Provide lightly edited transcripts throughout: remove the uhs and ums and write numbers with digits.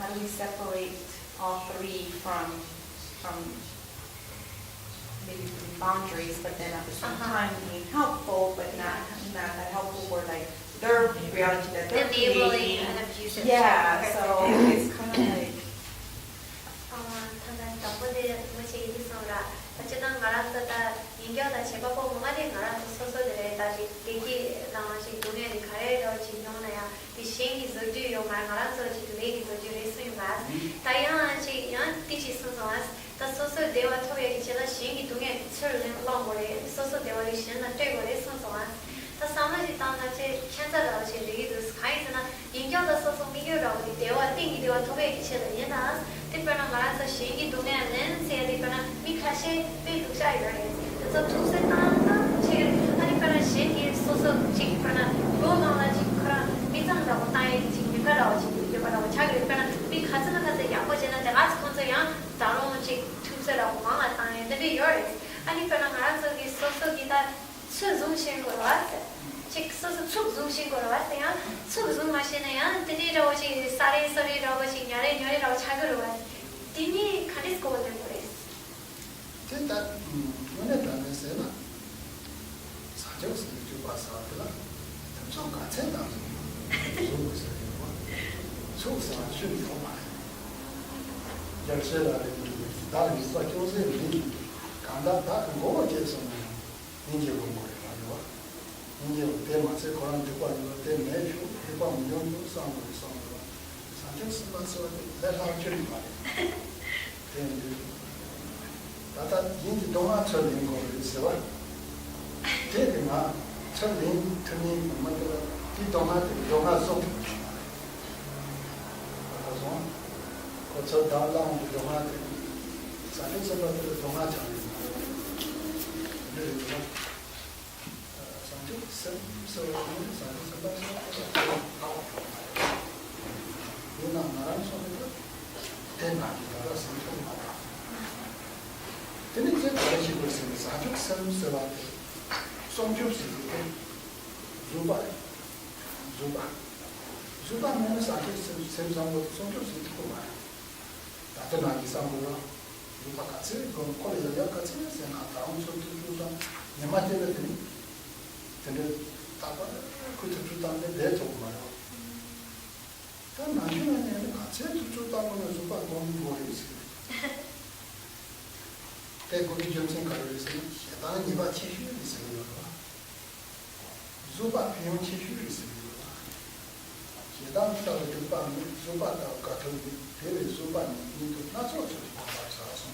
how do we separate all three from maybe boundaries, but then at the same time being helpful, but not that helpful, or like their reality that they're enabling and abusive. Yeah, so it's kind of like. Macam ngarang tata hingga dah siapa pun mengalir ngarang tu sosok dari tadi kiki nama si dunia di kare dah cipta mana ya di sini zoju yo ngarang tu cipta lagi zoju resu mas. Tayang si yang tici sosok mas, tak sosok dewa tu ya kicila sini dunia cermin lang boleh sosok dewa di sini nak cek boleh sosok mas. Tak sama si tahu nak cek cancer dah cek lagi tu sekarang sana hingga dah sosok mikir dah di dewa tinggi dewa tu ya kicila ni nas. Di pernah ngarang tu sini dunia nen saya di pernah mikasih begitu saya ini. So tu saya tahu cik, hari pernah sini sosok cik pernah rumah lagi kerana bintang dah utai cik mikar dah cik pernah cakap pernah mikasih nak kata yang macam mana jangan sekonser yang tahu cik tu saya dah mana tanya tapi yours. Hari pernah ngarang tu sosok kita susun singkor wasda. Cik sosok susun singkor wasda yang susun macam yang tadi dah cik sari dah cik nyari dah cakap wasda. Ini kadis kau boleh boleh. Kita mana dah nasihat, sahaja setuju pasal tu lah. Tapi kalau kacau dah, suruh saya, suruh saya cuci rumah. Jadi saya dah ni suatu cosa ni, kalau dah kau je sama, ni je kau boleh lah. Ni je tema saya korang juga tema itu, tema minum tu sama. Sahaja sebab suatu dah cuci rumah. Tata ini doa cermin kau itu, jadi mana cermin macam di doa sok. Kau kau cerita dalam doa itu, saya sebab itu doa cermin. Jadi saya sebab ini nama itu tema kita sentuh. Jadi saya dah cuba sini, sahaja sebab songjup sini, zuba mana sahaja sembang songjup sini tu mana. Tapi nanti sambung zuba kacir, kalau dia kacir, saya nak tahu songjup zuba, ni macam ni, jadi apa, kita cuba ni betul mana. Dan nanti ni kacir cuba mana zuba kau boleh sini. 대국이 정신가로에서는 대단한 이바 치유를 있습니다. zuba 비용 치유를 있습니다. 계단부터 주방은 zuba가 같은 별의 zuba는 이도 나서서 공부하셔서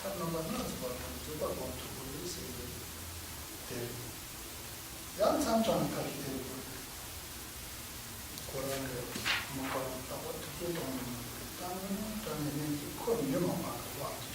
한번만 나서서 zuba 공부를 있어요. 대 양산장 같이 되고 그런 거 뭐가 따고 듣고 땅은 큰 위험한 거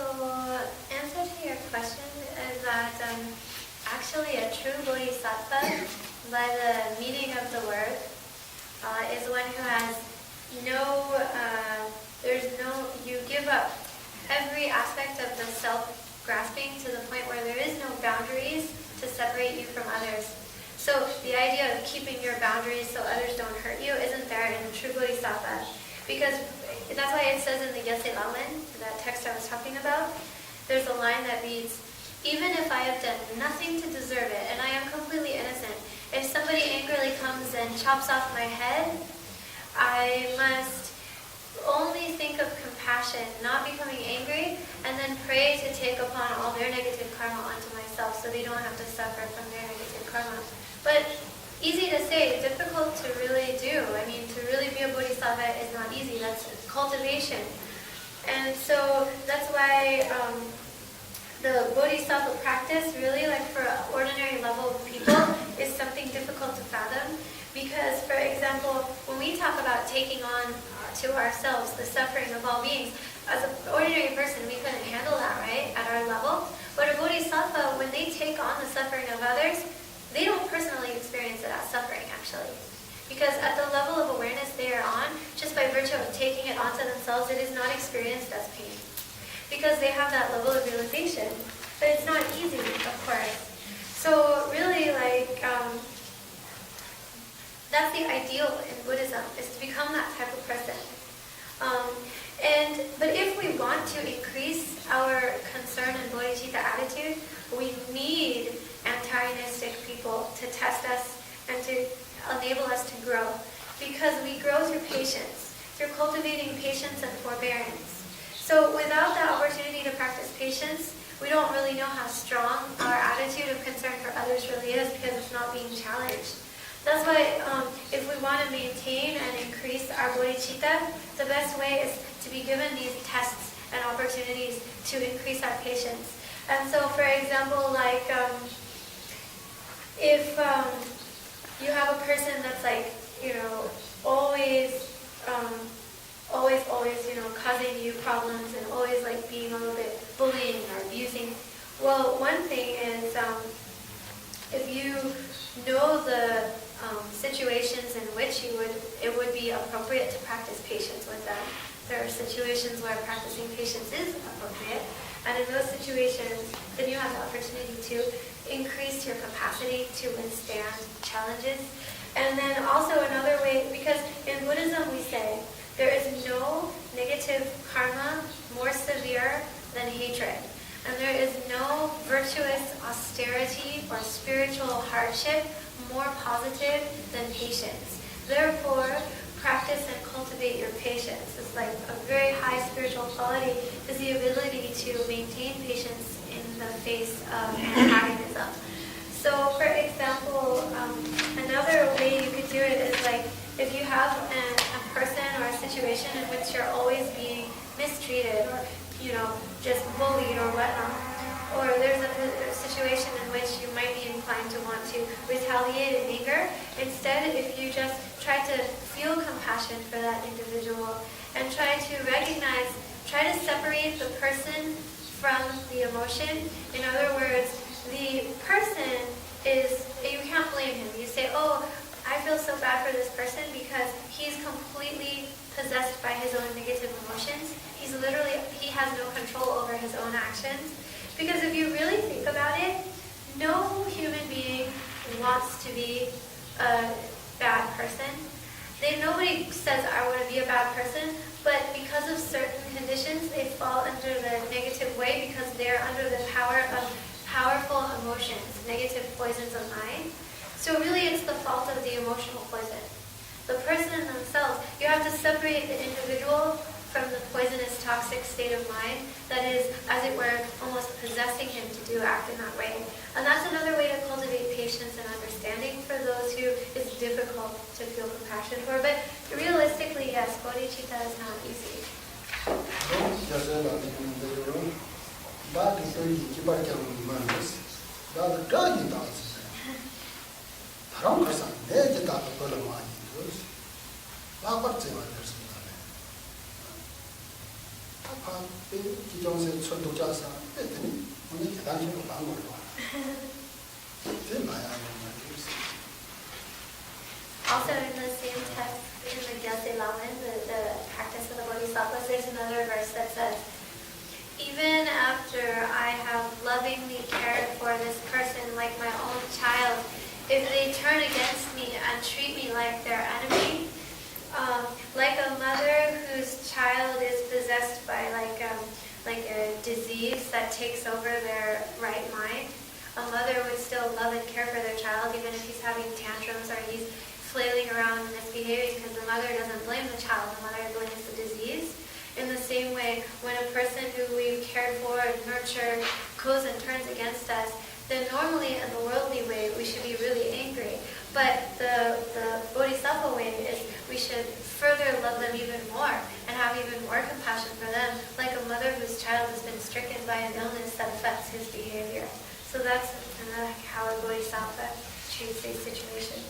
So, answer to your question is that actually a true bodhisattva, by the meaning of the word, is one who has you give up every aspect of the self-grasping to the point where there is no boundaries to separate you from others. So the idea of keeping your boundaries so others don't hurt you isn't there in the true bodhisattva. Because that's why it says in the Yase Laman, that text I was talking about, there's a line that reads, even if I have done nothing to deserve it, and I am completely innocent, if somebody angrily comes and chops off my head, I must only think of compassion, not becoming angry, and then pray to take upon all their negative karma onto myself so they don't have to suffer from their negative karma. But easy to say, difficult to really do. I mean, to really be a bodhisattva is not easy. That's cultivation. And so that's why the bodhisattva practice, really, like for ordinary level people, we talk about taking on to ourselves the suffering of all beings, as an ordinary person, we couldn't handle that, right, at our level. But a bodhisattva, when they take on the suffering of others, they don't personally experience it as suffering, actually. Because at the level of awareness they are on, just by virtue of taking it onto themselves, it is not experienced as pain. Because they have that level of realization. But it's not easy, of course. So really, that's the ideal in Buddhism, is to become that type of person. But if we want to increase our concern and bodhicitta attitude, we need antagonistic people to test us and to enable us to grow. Because we grow through patience, through cultivating patience and forbearance. So without the opportunity to practice patience, we don't really know how strong our attitude of concern for others really is, because it's not being challenged. That's why if we want to maintain and increase our bodhicitta, the best way is to be given these tests and opportunities to increase our patience. And so, for example, if you have a person that's always, causing you problems and always being a little bit bullying or abusing, well, one thing is if you know the situations in which it would be appropriate to practice patience with them. There are situations where practicing patience is appropriate, and in those situations, then you have the opportunity to increase your capacity to withstand challenges. And then also another way, because in Buddhism we say there is no negative karma more severe than hatred. And there is no virtuous austerity or spiritual hardship more positive than patience. Therefore, practice and cultivate your patience. It's like a very high spiritual quality, is the ability to maintain patience in the face of antagonism. So, for example, another way you could do it is if you have a person or a situation in which you're always being mistreated or just bullied or whatnot, or there's a situation in which you might be inclined to want to retaliate in anger. Instead, if you just try to feel compassion for that individual and try to separate the person from the emotion. In other words, the person you can't blame him. You say, oh, I feel so bad for this person because he's completely possessed by his own negative emotions. He has no control over his own actions. Because if you really think about it, no human being wants to be a bad person. Nobody says, I want to be a bad person, but because of certain conditions, they fall under the negative way because they're under the power of powerful emotions, negative poisons of mind. So really it's the fault of the emotional poison. The person themselves, you have to separate the individual from the poisonous, toxic state of mind that is, as it were, almost possessing him to act in that way. And that's another way to cultivate patience and understanding for those who it's difficult to feel compassion for. But realistically, yes, bodhicitta is not easy. Also in the same text, in the Gyaltse Laman, the practice of the Bodhisattvas, there's another verse that says, even after I have lovingly cared for this person like my own child, if they turn against me and treat me like their enemy, like a mother whose child is possessed by like a disease that takes over their right mind, a mother would still love and care for their child even if he's having tantrums or he's flailing around and misbehaving, because the mother doesn't blame the child, the mother blames the disease. In the same way, when a person who we've cared for and nurtured goes and turns against us, then normally in the worldly way we should be really angry. But the Bodhisattva way is we should further love them even more and have even more compassion for them, like a mother whose child has been stricken by an illness that affects his behavior. So that's how a Bodhisattva treats these situations.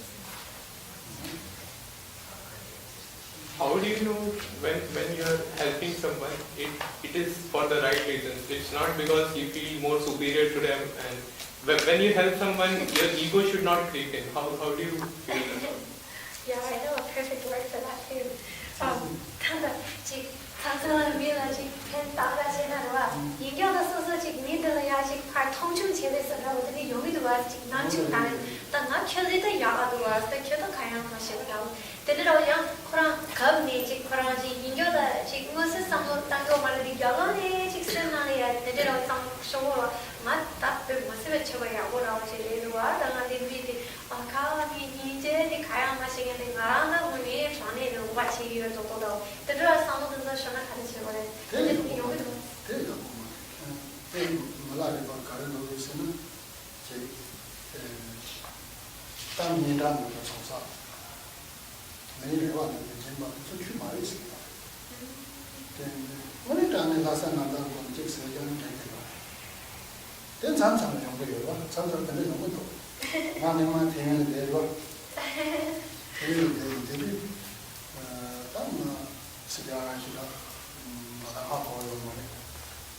how do you know when you are helping someone, it is for the right reasons? It's not because you feel more superior to them, and when you help someone, your ego should not creep in. How do you feel that? Yeah, I know a perfect word for that too. ただ常常为了去跟大家现在的话，研究的说去面对了呀，去块通出去的时候，我这里用的话，去难去难，但我确实的呀的话，但确实看样子是个。但是好像可能可没去，可能去研究的去我是上头当个嘛的教了呢，去是哪里呀？但是好像说了，我答对我是不是呀？我然后去的话，当然得比的，靠你这的看样子是个的，俺那我们上那的我去有做不到，但是上头都是什么看得起我的，但是用的多。对的，我那里边个人都是呢，这当年当年的从上。没人话的北京吧，就去买一次吧。对，我那当年他上那当我这个时间太久了，但常常用不有吧，常常可能用不到。那你们听的对吧？听的对，当然是这样去的，马上好好用嘛的。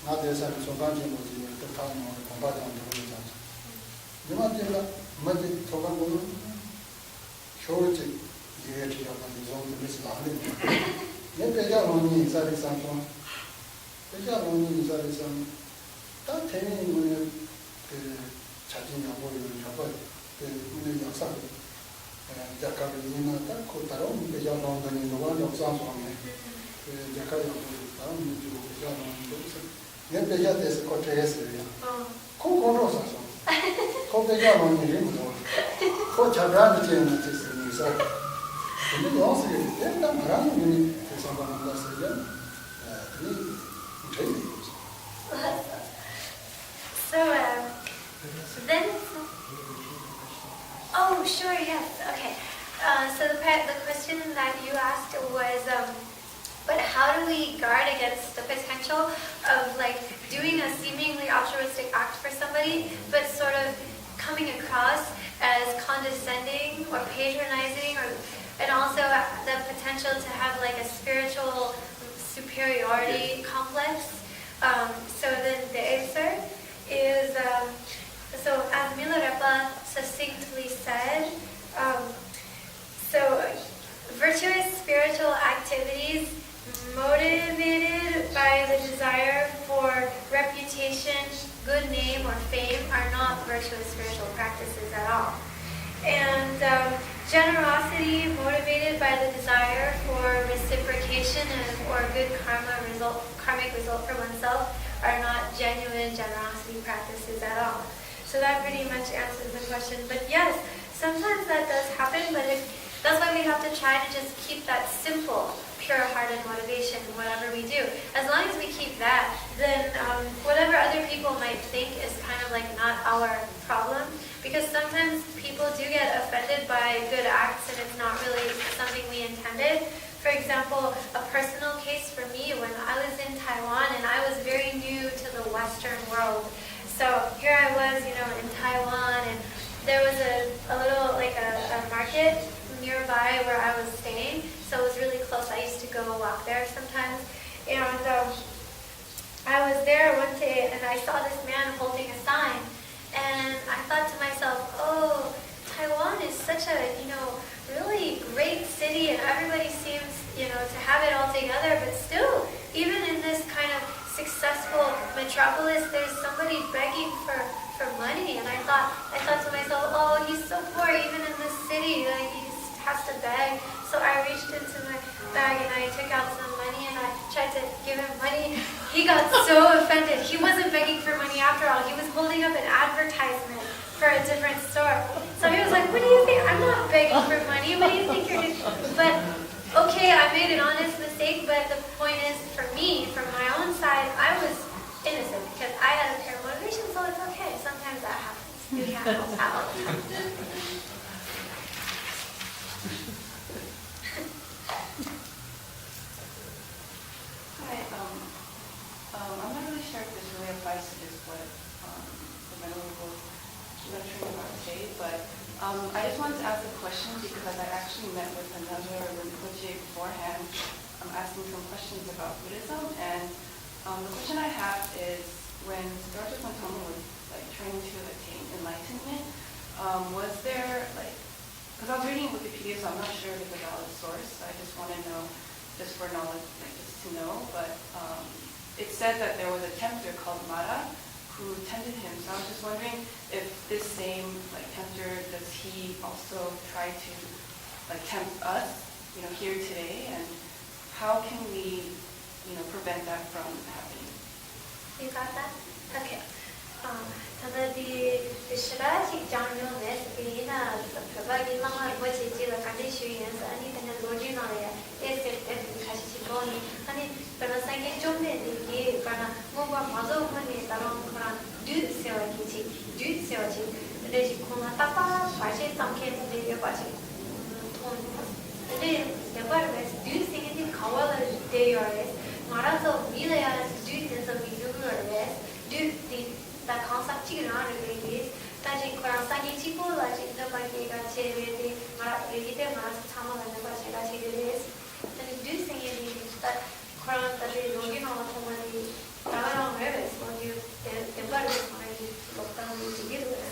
那在上说刚进过去，都他们恐怕讲都会这样子。你们这个没得说刚过，学这。也提到他这种没是哪里的，你别家农民在的上方，别家农民在的上，当天我们查经养活有养活，我们养啥的，家家里呢，但可当然我们别家农民的话养啥方面，家家养活，当然我们就别家农民都是，你别家得是搞这些事的呀，空空着啥说，搞别家农民人不多，搞家家的这样的就是女生。근데 영어서 일단 말하는 분이 대상받는 것은 되게 So then, oh sure, yes, okay. So the question that you asked was, but how do we guard against the potential of like doing a seemingly altruistic act for somebody, but sort of coming across as condescending or patronizing, and also the potential to have like a spiritual superiority complex. So then the answer is, so as Milarepa succinctly said, so virtuous spiritual activities motivated by the desire for reputation, good name, or fame are not virtuous spiritual practices at all. And generosity motivated by the desire for reciprocation or good karmic result for oneself are not genuine generosity practices at all. So that pretty much answers the question. But yes, sometimes that does happen, but that's why we have to try to just keep that simple, pure-hearted motivation in whatever we do. As long as we keep that, then whatever other people might think is kind of like not our problem. Because sometimes people do get offended by good acts and it's not really something we intended. For example, a personal case for me, when I was in Taiwan and I was very new to the Western world. So here I was, in Taiwan, and there was a little, like a market nearby where I was staying. So it was really close. I used to go walk there sometimes. And I was there one day and I saw this man holding a sign. And I thought to myself, oh, Taiwan is such a, really great city and everybody seems, to have it all together. But still, even in this kind of successful metropolis, there's somebody begging for money. And I thought to myself, oh, he's so poor even in this city. Like, he has to beg. So I reached into my bag and I took out some money and I tried to give him money. He got so offended. He wasn't begging for money after all. He was holding up an advertisement for a different store. So he was like, what do you think? I'm not begging for money. What do you think you're doing? But okay, I made an honest mistake, but the point is, for me, from my own side, I was innocent because I had a pure motivation, so it's okay. Sometimes that happens. We can't help that all the time. I'm not really sure if this really applies to just what the Venerable Lecturing about Rinpoche, but I just wanted to ask a question because I actually met with another Rinpoche beforehand, asking some questions about Buddhism, and the question I have is, when Dr. Santoma was like trying to attain enlightenment, was there like, because I was reading Wikipedia, so I'm not sure if it's a valid source, so I just want to know, just for knowledge, like just to know, but it said that there was a tempter called Mara who tempted him, so I was just wondering if this same like tempter, does he also try to like tempt us, here today, and how can we, prevent that from happening? You got that? Okay. the Shiraji Janyones, Irina, Provagi Lama, Bodhicitta, conditions, and even the original is Kashiboni, and it Panasangi Jombe, the Pana Mova Mazo, Mani, Taron, do Seoji, Regi Kunatapa, Pashi, some kids, the Pashi. The Barnes, do you think it Kawala de Yores, Marazo, Villas, do this of the do the concept chicken babies, Tajik Kurasaki Chico, like the Bakiga Chili, Maragita, Maras, Tama, and the Bachiga Chili's. And you do think it that Kuran that is looking on somebody, Taran Rivers, when you the blood is when you look down to get with.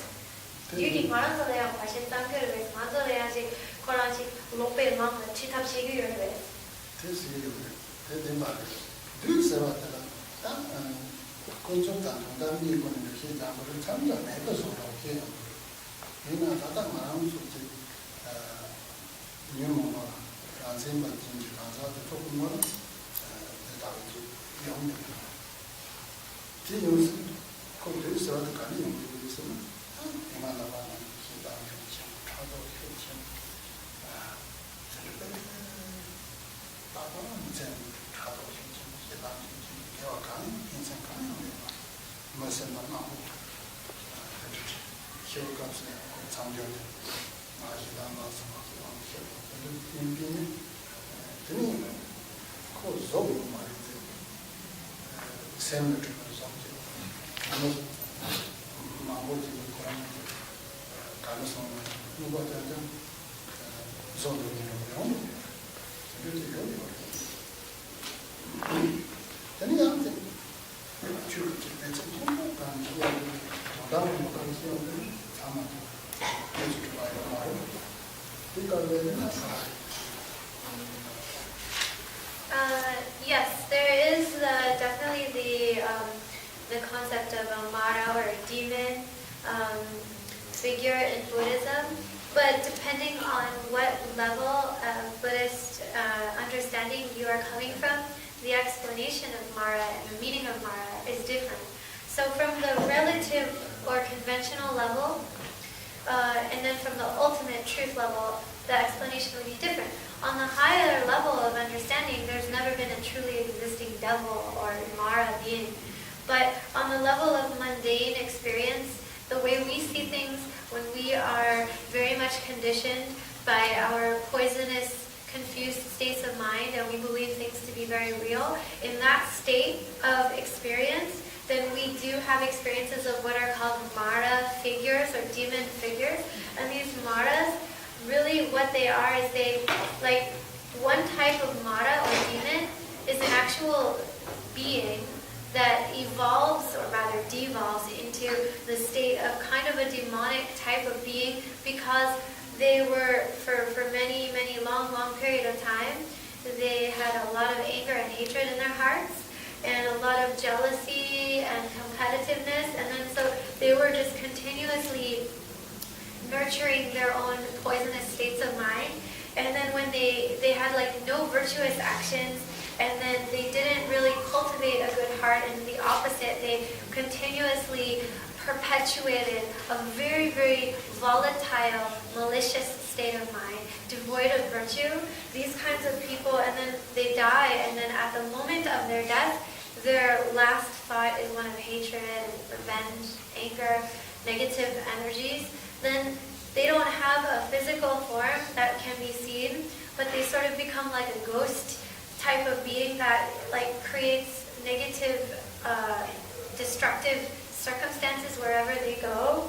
Duty Marazo, Pashin Tanker, Mazo, Koranchi, Lope, Mama, Chitap Shiggy, this is the matter. Do so at the Consultant, that we going to see that, but it's under never so okay. In a Tata Maram, new Ransim, but in Japan, the Tokumura, the Tavi, young. She used to do so the Kali, Himalaya, Travel, Yes, there is definitely the concept of a Mara or a demon figure in Buddhism, but depending on what level of Buddhist understanding you are coming from, the explanation of Mara and the meaning of Mara is different. So from the relative or conventional level, and then from the ultimate truth level, the explanation would be different. On the higher level of understanding, there's never been a truly existing devil or Mara being. But on the level of mundane experience, the way we see things when we are very much conditioned by our poisonous, confused states of mind and we believe things to be very real, in that state of experience, then we do have experiences of what are called Mara figures or demon figures. And these Maras, really what they are is like one type of Mara or demon is an actual being that evolves or rather devolves into the state of kind of a demonic type of being because they were, for many, many long period of time, they had a lot of anger and hatred in their hearts and a lot of jealousy and competitiveness, and then so they were just continuously nurturing their own poisonous states of mind. And then when they had like no virtuous actions, and then they didn't really cultivate a good heart, and the opposite, they continuously perpetuated a very, very volatile, malicious state of mind, devoid of virtue. These kinds of people, and then they die, and then at the moment of their death, their last thought is one of hatred, revenge, anger, negative energies. Then they don't have a physical form that can be seen, but they sort of become like a ghost type of being that like creates negative, destructive circumstances wherever they go.